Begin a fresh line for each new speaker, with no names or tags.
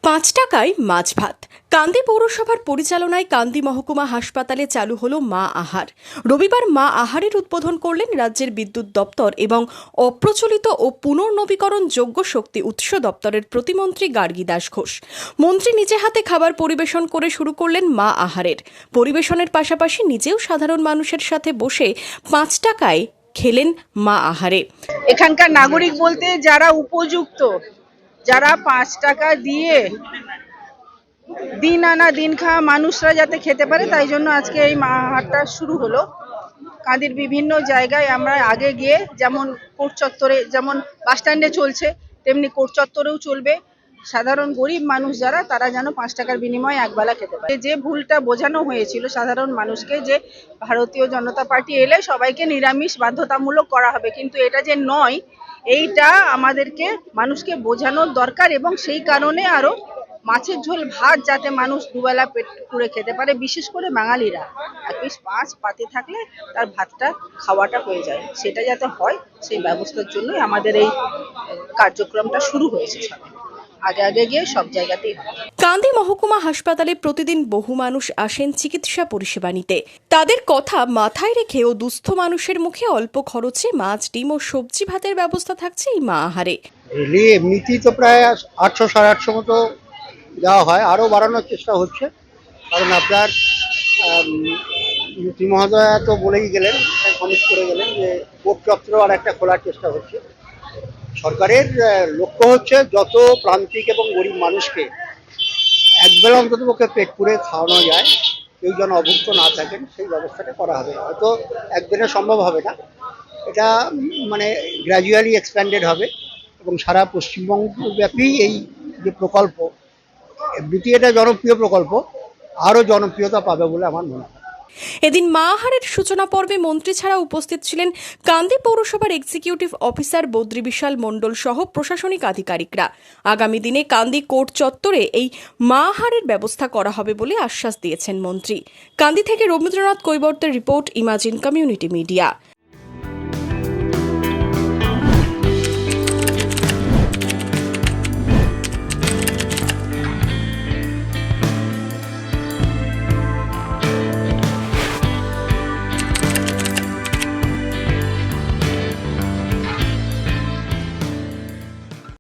5 টাকায় মাছ ভাত। কান্দি পৌরসভার পরিচালনায় কান্দি মহকুমা হাসপাতালে চালু হলো মা আহার। রবিবার মা আহারের উদ্বোধন করলেন রাজ্যের বিদ্যুৎ দপ্তর এবং অপ্রচলিত ও পুনর্নবীকরণযোগ্য শক্তি উৎস দপ্তরের প্রতিমন্ত্রী গার্গী দাস ঘোষ। মন্ত্রী নিজে হাতে খাবার পরিবেশন করে শুরু করলেন মা আহারের। পরিবেশনের পাশাপাশি নিজেও সাধারণ মানুষের সাথে বসে 5 টাকায় খেলেন মা আহারে।
এখানকার নাগরিক বলতে যারা উপযুক্ত, যারা 5 টাকা দিয়ে দিন আনা দিন খাওয়া মানুষরা যাতে খেতে পারে, তাই জন্য আজকে এই মা হাটটা শুরু হলো। কাঁদির বিভিন্ন জায়গায় আমরা আগে গিয়ে, যেমন কোর্ট চত্বরে, যেমন বাস স্ট্যান্ডে চলছে, তেমনি কোর্ট চত্বরেও চলবে। সাধারণ গরিব মানুষ যারা, তারা যেন 5 টাকার বিনিময়ে একবেলা খেতে পারে। যে ভুলটা বোঝানো হয়েছিল সাধারণ মানুষকে, যে ভারতীয় জনতা পার্টি এলে সবাইকে নিরামিষ বাধ্যতামূলক করা হবে, কিন্তু এটা যে নয়, এইটা আমাদেরকে মানুষকে বোঝানোর দরকার। এবং সেই কারণে আরো মাছের ঝোল ভাত যাতে মানুষ দুবেলা পেট পুরে খেতে পারে, বিশেষ করে বাঙালিরা এক পিস মাছ পাতে থাকলে তার ভাতটা খাওয়াটা হয়ে যায়, সেটা যাতে হয় সেই ব্যবস্থার জন্যই আমাদের এই কার্যক্রমটা শুরু হয়েছে। আগে আগে গিয়ে সব জায়গাতেই হয়।
কান্দি মহকুমা হাসপাতালে প্রতিদিন বহু মানুষ আসেন চিকিৎসা পরিষেবা নিতে। তাদের কথা মাথায় রেখে ও দুস্থ মানুষের মুখে অল্প খরচে মাছ, ডিম ও সবজি ভাতের ব্যবস্থা থাকছে এই মা আহারে।
এমনিতেই তো প্রায় 800-850 মতো দেওয়া হয়, আরও বাড়ানোর চেষ্টা হচ্ছে। কারণ আপনার মন্ত্রী মহোদয়া তো বলেই গেলেন, কমিট করে গেলেন যে কোর্ট চত্র আর একটা খোলার চেষ্টা হচ্ছে। সরকারের লক্ষ্য হচ্ছে যত প্রান্তিক এবং গরিব মানুষকে একবেলা অন্তত পক্ষে পেট পুরে খাওয়ানো যায়, কেউ যেন অভুক্ত না থাকেন, সেই ব্যবস্থাটা করা হবে। হয়তো একদিনে সম্ভব হবে না, এটা মানে গ্র্যাজুয়ালি এক্সপ্যান্ডেড হবে এবং সারা পশ্চিমবঙ্গব্যাপী এই যে প্রকল্প, এমনিতে এটা জনপ্রিয় প্রকল্প, আরও জনপ্রিয়তা পাবে বলে আমার মনে হয়।
এদিন মা আহারের সূচনা পর্বে মন্ত্রী ছাড়া উপস্থিত ছিলেন কান্দি পৌরসভার এক্সিকিউটিভ অফিসার বদ্রী বিশাল মণ্ডল সহ প্রশাসনিক আধিকারিকরা। আগামী দিনে কান্দি কোর্ট চত্বরে এই মা আহারের ব্যবস্থা করা হবে বলে আশ্বাস দিয়েছেন মন্ত্রী। কান্দি থেকে রবীন্দ্রনাথ কৈবর্তের রিপোর্ট, ইমাজিন কমিউনিটি মিডিয়া।